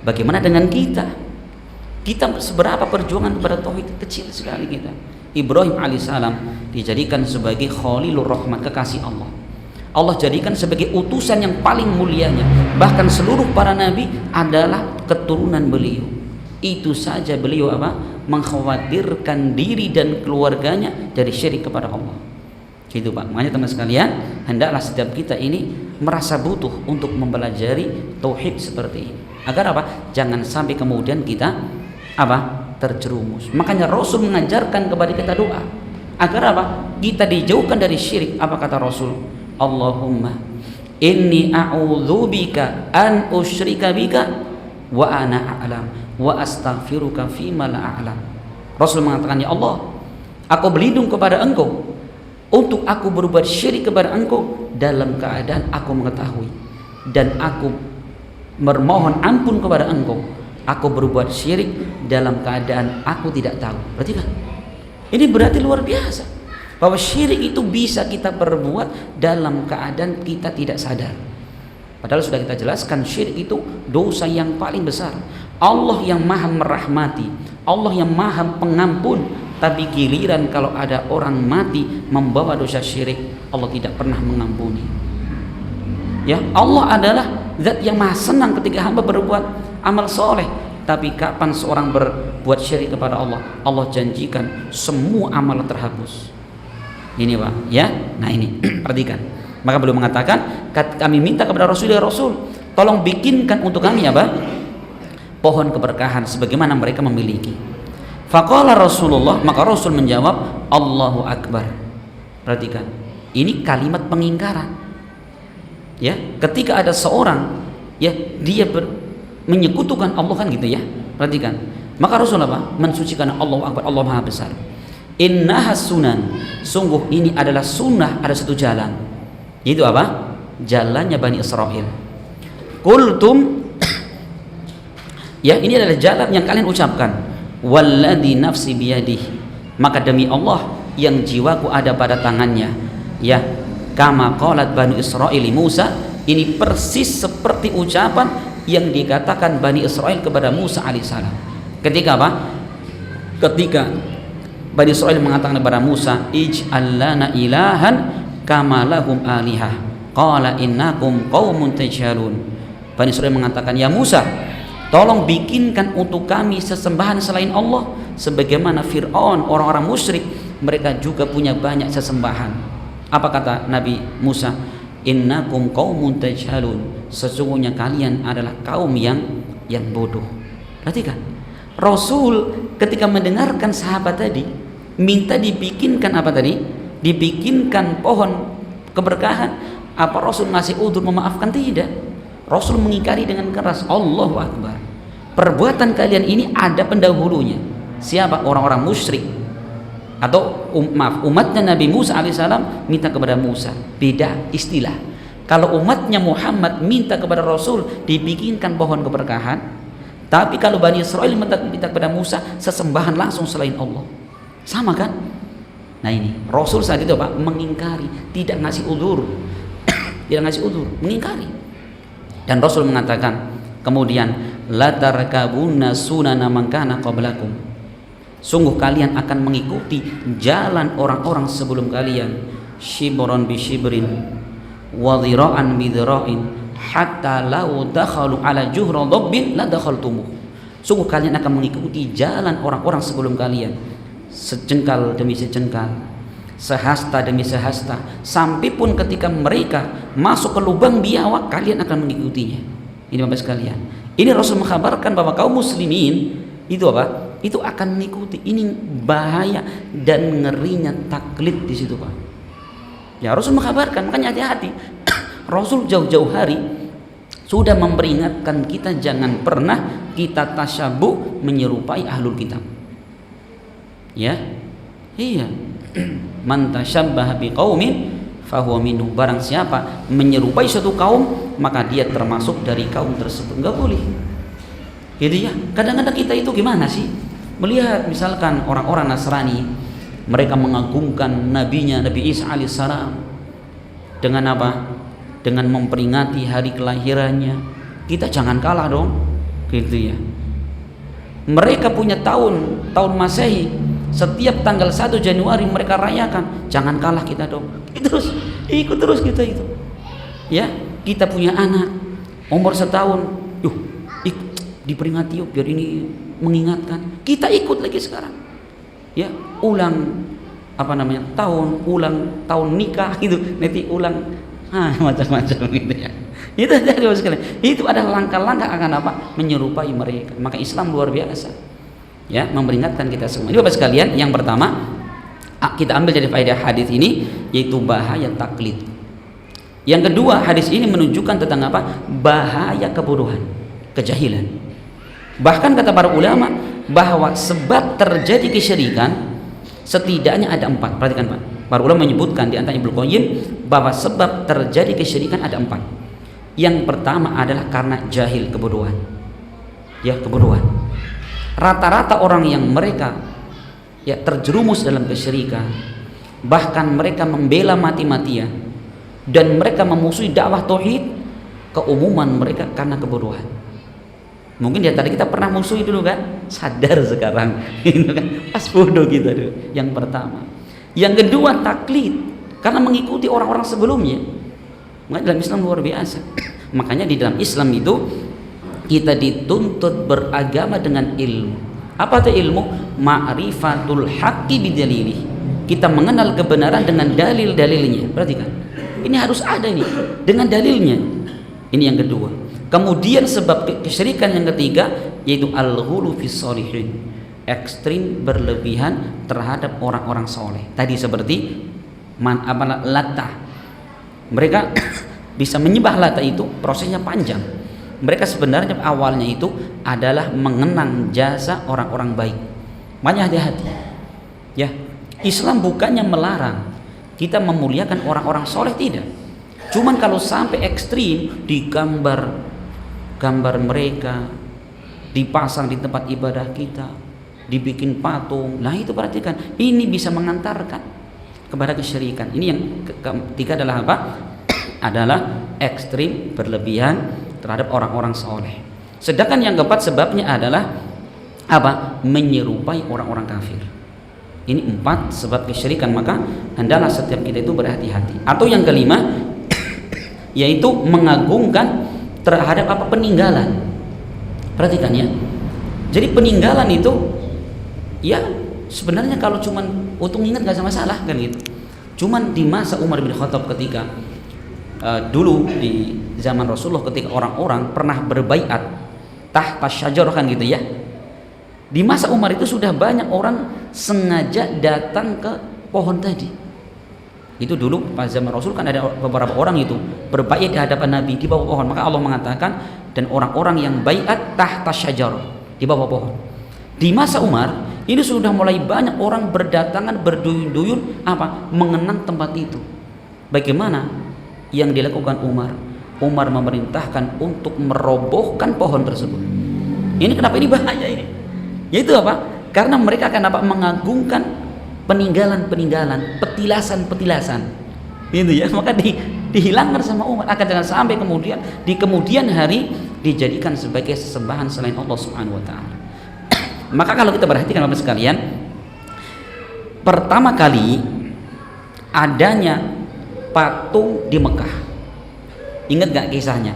bagaimana dengan kita? Kita seberapa perjuangan kepada tauhid? Kecil sekali kita. Ibrahim alaihissalam dijadikan sebagai Khalilur Rahman, kekasih Allah. Allah jadikan sebagai utusan yang paling mulianya. Bahkan seluruh para nabi adalah keturunan beliau. Itu saja beliau apa? Mengkhawatirkan diri dan keluarganya dari syirik kepada Allah. Gitu Pak. Makanya teman sekalian, hendaklah setiap kita ini merasa butuh untuk mempelajari tauhid seperti ini. Agar apa? Jangan sampai kemudian kita apa? Terjerumus. Makanya Rasul mengajarkan kepada kita doa agar apa? Kita dijauhkan dari syirik. Apa kata Rasul? Allahumma inni a'udzubika an usyrika bika wa ana a'lam wa astaghfiruka fima la a'lam. Rasul mengatakan, ya Allah, aku berlindung kepada Engkau untuk aku berbuat syirik kepada Engkau dalam keadaan aku mengetahui, dan aku memohon ampun kepada Engkau aku berbuat syirik dalam keadaan aku tidak tahu. Berarti kan ini berarti luar biasa bahwa syirik itu bisa kita perbuat dalam keadaan kita tidak sadar. Padahal sudah kita jelaskan syirik itu dosa yang paling besar. Allah yang maha merahmati, Allah yang maha pengampun, tapi giliran kalau ada orang mati membawa dosa syirik, Allah tidak pernah mengampuni. Ya, Allah adalah zat yang maha senang ketika hamba berbuat amal soleh, tapi kapan seorang berbuat syirik kepada Allah, Allah janjikan semua amal terhapus. Ini Pak, ya. Nah ini perhatikan. Maka beliau mengatakan, kami minta kepada Rasul, ya Rasul, tolong bikinkan untuk kami apa? Pohon keberkahan sebagaimana mereka memiliki. Faqala Rasulullah, maka Rasul menjawab, Allahu Akbar. Perhatikan, ini kalimat pengingkaran. Ya, ketika ada seorang ya dia menyekutukan Allah kan gitu ya. Perhatikan. Maka Rasul apa? Mensucikan Allahu Akbar, Allah Maha Besar. Innaha sunan, sungguh ini adalah sunnah, ada satu jalan. Itu apa? Jalannya Bani Israel. Qultum ya, ini adalah jalan yang kalian ucapkan. Walladzi nafsi biyadih, maka demi Allah yang jiwaku ada pada tangannya. Ya, kama qalat Bani Israil Musa, ini persis seperti ucapan yang dikatakan Bani Israel kepada Musa alaihissalam. Ketika apa? Ketika Bani Israel mengatakan kepada Musa, ij'al lana ilahan kama lahum alihah qala innakum qaumun tajhalun. Bani Israel mengatakan, ya Musa, tolong bikinkan untuk kami sesembahan selain Allah sebagaimana Fir'aun, orang-orang musyrik, mereka juga punya banyak sesembahan. Apa kata Nabi Musa? Innakum qaumun tajhalun, sesungguhnya kalian adalah kaum yang bodoh. Perhatikan, Rasul ketika mendengarkan sahabat tadi minta dibikinkan apa tadi? Dibikinkan pohon keberkahan. Apa Rasul ngasih udzur memaafkan? Tidak. Rasul mengingkari dengan keras. Allahu Akbar. Perbuatan kalian ini ada pendahulunya. Siapa? Orang-orang musyrik. Atau umatnya Nabi Musa alaihissalam minta kepada Musa. Beda istilah. Kalau umatnya Muhammad minta kepada Rasul dibikinkan pohon keberkahan, tapi kalau Bani Israel minta kepada Musa sesembahan langsung selain Allah. Sama kan? Nah ini Rasul saat itu apa? Mengingkari, tidak ngasih udzur. Tidak ngasih udzur, mengingkari. Dan Rasul mengatakan kemudian la tarkabunna sunana man kana qablakum. Sungguh kalian akan mengikuti jalan orang-orang sebelum kalian, shibran bi shibrin wa dhira'an bi dhira'in hatta law dakhalu ala juhra dhabbin la dakhaltumuh. Sungguh kalian akan mengikuti jalan orang-orang sebelum kalian, sejengkal demi sejengkal, sehasta demi sehasta, sampai pun ketika mereka masuk ke lubang biawak kalian akan mengikutinya. Ini Bapak sekalian, ini Rasul mengkabarkan bahwa kaum muslimin itu apa? Itu akan mengikuti. Ini bahaya dan ngerinya taklid di situ, Pak. Ya Rasul mengkabarkan, makanya hati-hati. Rasul jauh-jauh hari sudah memperingatkan kita jangan pernah kita tasyabuh menyerupai ahlul kitab. Ya, iya. Man tasyabbaha biqaumin fahuwa minhum. Barang siapa menyerupai suatu kaum maka dia termasuk dari kaum tersebut. Enggak boleh. Gitu ya. Kadang-kadang kita itu gimana sih? Melihat misalkan orang-orang Nasrani, mereka mengagungkan nabinya Nabi Isa alaihissalam dengan apa? Dengan memperingati hari kelahirannya. Kita jangan kalah dong. Gitu ya. Mereka punya tahun Masehi. Setiap tanggal 1 Januari mereka rayakan. Jangan kalah kita dong. Ikut terus kita itu. Ya, kita punya anak umur setahun. Diperingati yuk biar ini mengingatkan. Kita ikut lagi sekarang. Ya, ulang tahun nikah gitu. Nanti ulang macam-macam gitu ya. Itu jadi sekalian. Itu adalah langkah-langkah akan apa? Menyerupai mereka. Maka Islam luar biasa. Ya, memperingatkan kita semua. Ini Bapak sekalian, yang pertama kita ambil dari faedah hadis ini yaitu bahaya taklid. Yang kedua, hadis ini menunjukkan tentang apa? Bahaya kebodohan, kejahilan. Bahkan kata para ulama bahwa sebab terjadi kesyirikan setidaknya ada 4. Perhatikan Pak. Para ulama menyebutkan di antaranya Ibnu Qayyim bahwa sebab terjadi kesyirikan ada 4. Yang pertama adalah karena jahil, kebodohan. Ya, kebodohan. Rata-rata orang yang mereka ya terjerumus dalam kesyirikan, bahkan mereka membela mati-matian dan mereka memusuhi dakwah tauhid, keumuman mereka karena kebodohan. Mungkin di antara kita pernah musuhi dulu kan, sadar sekarang itu kan pas bodoh kita dulu. Yang pertama. Yang kedua taklid, karena mengikuti orang-orang sebelumnya. Makanya dalam Islam luar biasa. Makanya di dalam Islam itu kita dituntut beragama dengan ilmu. Apa itu ilmu? Ma'rifatul haqqi bidalilih. Kita mengenal kebenaran dengan dalil-dalilnya. Perhatikan. Ini harus ada ini dengan dalilnya. Ini yang kedua. Kemudian sebab kesyirikan yang ketiga yaitu al-ghulu fis sholihin, ekstrim berlebihan terhadap orang-orang soleh. Tadi seperti Lata. Mereka bisa menyembah Lata itu prosesnya panjang. Mereka sebenarnya awalnya itu adalah mengenang jasa orang-orang baik. Makanya hati-hati. Ya, Islam bukannya melarang kita memuliakan orang-orang soleh, tidak. Cuman kalau sampai ekstrim digambar mereka dipasang di tempat ibadah kita, dibikin patung. Nah itu perhatikan, ini bisa mengantarkan kepada kesyirikan. Ini yang ketiga adalah apa? Adalah ekstrim berlebihan terhadap orang-orang soleh. Sedangkan yang keempat sebabnya adalah apa? Menyerupai orang-orang kafir. Ini 4 sebab kesyirikan. Maka hendaklah setiap kita itu berhati-hati. Atau yang kelima yaitu mengagungkan terhadap apa? Peninggalan. Perhatikan ya. Jadi peninggalan itu ya sebenarnya kalau cuman untuk ingat gak sama masalah kan gitu. Cuman di masa Umar bin Khattab ketika dulu di zaman Rasulullah ketika orang-orang pernah berbaiat tahta syajarah kan gitu ya. Di masa Umar itu sudah banyak orang sengaja datang ke pohon tadi. Itu dulu pas zaman Rasul kan ada beberapa orang itu berbaiat di hadapan Nabi di bawah pohon. Maka Allah mengatakan, dan orang-orang yang baiat tahta syajar, di bawah pohon. Di masa Umar ini sudah mulai banyak orang berdatangan berduyun-duyun mengenang tempat itu. Bagaimana yang dilakukan Umar? Umar memerintahkan untuk merobohkan pohon tersebut. Ini kenapa ini bahaya ini? Yaitu karena mereka akan mengagungkan peninggalan-peninggalan, petilasan-petilasan, gitu ya. Maka dihilangkan sama Umar, akan jangan sampai kemudian di kemudian hari dijadikan sebagai sesembahan selain Allah Subhanahu wa taala. Maka kalau kita perhatikan Bapak sekalian, pertama kali adanya patung di Mekah. Ingat gak kisahnya?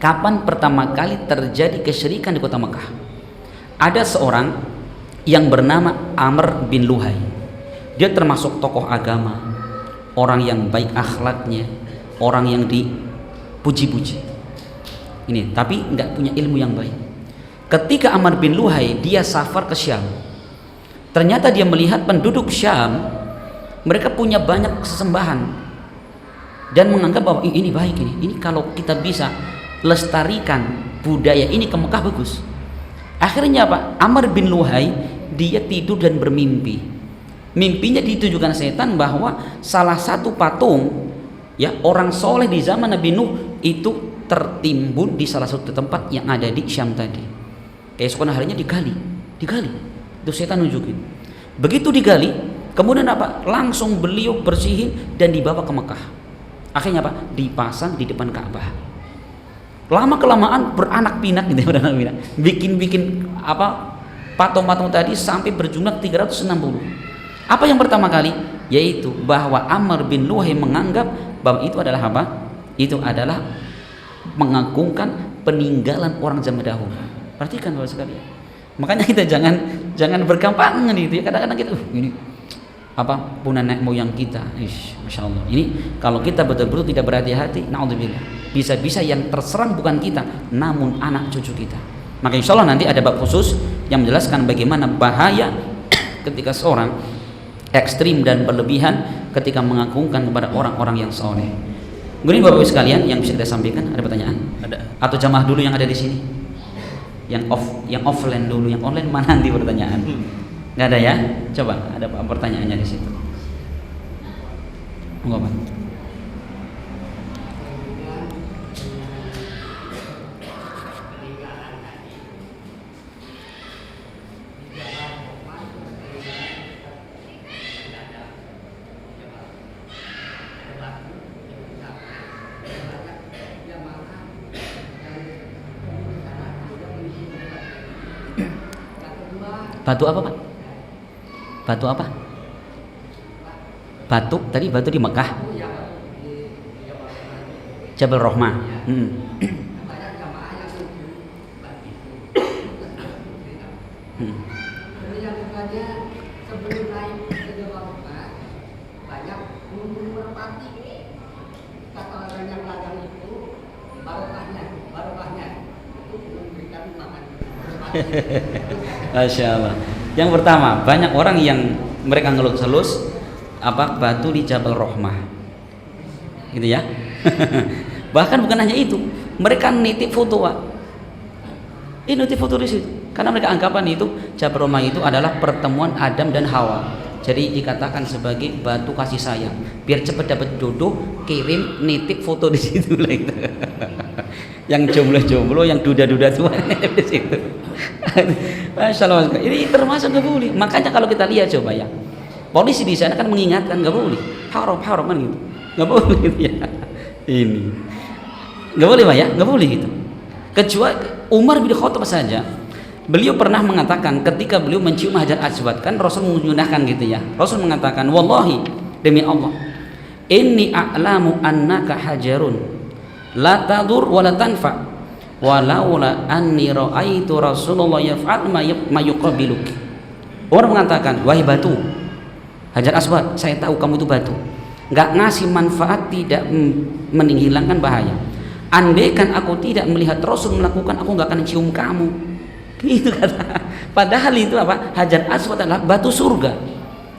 Kapan pertama kali terjadi kesyirikan di kota Mekah? Ada seorang yang bernama Amr bin Luhai. Dia termasuk tokoh agama, orang yang baik akhlaknya, orang yang dipuji-puji. Ini tapi nggak punya ilmu yang baik. Ketika Amr bin Luhai dia safar ke Syam, ternyata dia melihat penduduk Syam mereka punya banyak sesembahan dan menganggap bahwa ini baik, ini kalau kita bisa lestarikan budaya ini ke Mekah bagus. Akhirnya Amr bin Luhai dia tidur dan bermimpi. Mimpinya ditujukan setan bahwa salah satu patung ya orang soleh di zaman Nabi Nuh itu tertimbun di salah satu tempat yang ada di Syam tadi. Keesokan harinya digali. Itu setan nunjukin. Begitu digali, kemudian langsung beliau bersihin dan dibawa ke Mekah. Akhirnya dipasang di depan Ka'bah. Lama kelamaan beranak pinak gitu, bikin patung-patung tadi sampai berjumlah 360. Apa yang pertama kali? Yaitu bahwa Amr bin Luhai menganggap bahwa itu adalah itu adalah mengagungkan peninggalan orang zaman dahulu. Perhatikan Bapak sekalian. Makanya kita jangan bergampangan itu ya. Kadang-kadang kita ini punya nenek moyang kita. Masya Allah. Ini kalau kita betul-betul tidak berhati-hati, naudzubillah, bisa-bisa yang terserang bukan kita, namun anak cucu kita. Maka insya Allah nanti ada bab khusus yang menjelaskan bagaimana bahaya ketika seorang ekstrim dan berlebihan ketika mengagungkan kepada orang-orang yang soleh. Kemudian Bapak Ibu sekalian yang bisa kita sampaikan, ada pertanyaan? Ada. Atau jamaah dulu yang ada di sini? Yang offline dulu, yang online mana nanti pertanyaan? Nggak ada ya? Coba ada pertanyaannya di situ. Enggak, Pak. Batu apa, Pak? Batu apa? Tadi batu di Mekah. Jabal Rahmah. Masya Allah. Yang pertama, banyak orang yang mereka ngelus-ngelus batu di Jabal Rahmah, gitu ya. Bahkan bukan hanya itu, mereka nitip foto, Pak. Ini nitip foto di situ, karena mereka anggapan itu Jabal Rahmah itu adalah pertemuan Adam dan Hawa. Jadi dikatakan sebagai batu kasih sayang. Biar cepat dapat jodoh, kirim nitip foto di situ lah itu. Yang jomblo-jomblo, yang duda-duda tua di situ. Masya Allah, ini termasuk nggak boleh. Makanya kalau kita lihat coba ya, polisi di sana kan mengingatkan nggak boleh, haram kan gitu, nggak boleh gitu ya. Ini nggak boleh, Pak ya, nggak boleh gitu. Kecuali Umar bin Khattab saja, beliau pernah mengatakan ketika beliau mencium Hajar Aswad, kan Rasul menyunahkan gitu ya. Rasul mengatakan, wallahi demi Allah, inni a'lamu annaka hajarun la tadur wa la tanfa walaula anni ra'aitu Rasulullah yaf'al ma yuqabiluk. Orang mengatakan, wahai batu Hajar Aswad, saya tahu kamu itu batu, nggak ngasih manfaat, tidak menghilangkan bahaya. Andaikan aku tidak melihat Rasul melakukan, aku nggak akan cium kamu. Itu kata. Padahal itu apa? Hajar Aswad adalah batu surga.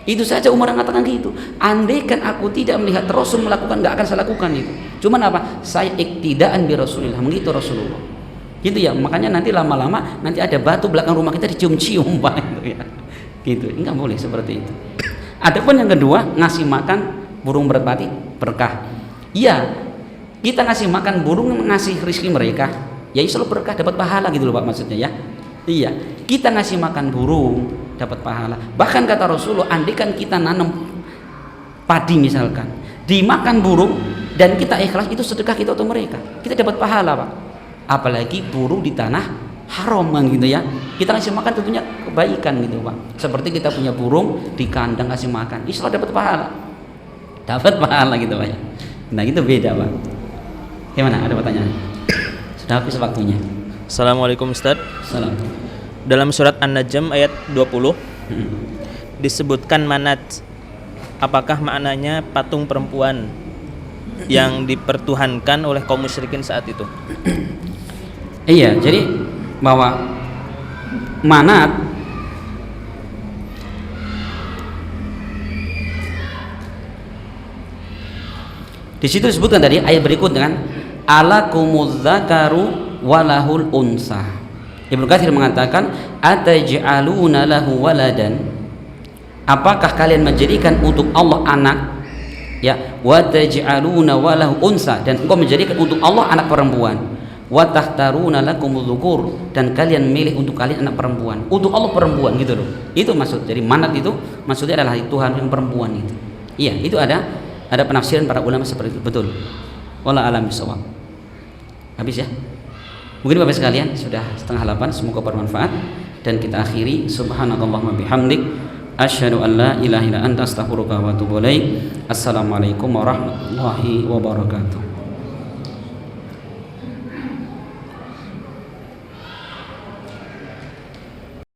Itu saja Umar mengatakan gitu. Andaikan aku tidak melihat Rasul melakukan, nggak akan saya lakukan itu. Cuman apa? Saya iktidaan bi Rasulillah, begitu Rasulullah. Gitu ya. Makanya nanti lama-lama nanti ada batu belakang rumah kita dicium-cium Pak, gitu ya. Gitu. Enggak boleh seperti itu. Adapun yang kedua, ngasih makan burung merpati berkah. Iya, kita ngasih makan burung, ngasih rezeki mereka, ya selalu berkah, dapat pahala gitu loh Pak maksudnya ya. Iya, kita ngasih makan burung dapat pahala. Bahkan kata Rasulullah, andaikan kita nanam padi misalkan, dimakan burung dan kita ikhlas, itu sedekah kita untuk mereka, kita dapat pahala Pak. Apalagi burung di tanah haram kan gitu ya, kita ngasih makan tentunya kebaikan gitu Pak. Seperti kita punya burung di kandang kasih makan, insya Allah dapat pahala gitu Pak ya. Nah itu beda Pak. Gimana, ada pertanyaan? Sudah habis waktunya. Assalamualaikum Ustaz. Salam. Dalam surat An-Najm ayat 20 disebutkan manat. Apakah maknanya patung perempuan yang dipertuhankan oleh kaum musyrikin saat itu? Iya, jadi bahwa manat di situ disebutkan tadi ayat berikut dengan alakumuz zakaru walahul unsa. Ibnu Katsir mengatakan ataj'aluna lahu waladan, apakah kalian menjadikan untuk Allah anak, ya, wa taj'aluna walahu unsa, dan engkau menjadikan untuk Allah anak perempuan, wa tahtaruna lakumudz dzukur, dan kalian milih untuk kalian anak perempuan, untuk Allah perempuan gitu loh. Itu maksud. Jadi manat itu maksudnya adalah Tuhan yang perempuan itu. Iya, itu ada penafsiran para ulama seperti itu. Betul. Wallahu a'lam bishawab. Habis ya? Mungkin Bapak sekalian sudah 7:30, semoga bermanfaat dan kita akhiri subhanakallahumma bihamdik asyhadu an la ilaha illa anta astaghfiruka wa atubu ilaik. Assalamualaikum warahmatullahi wabarakatuh.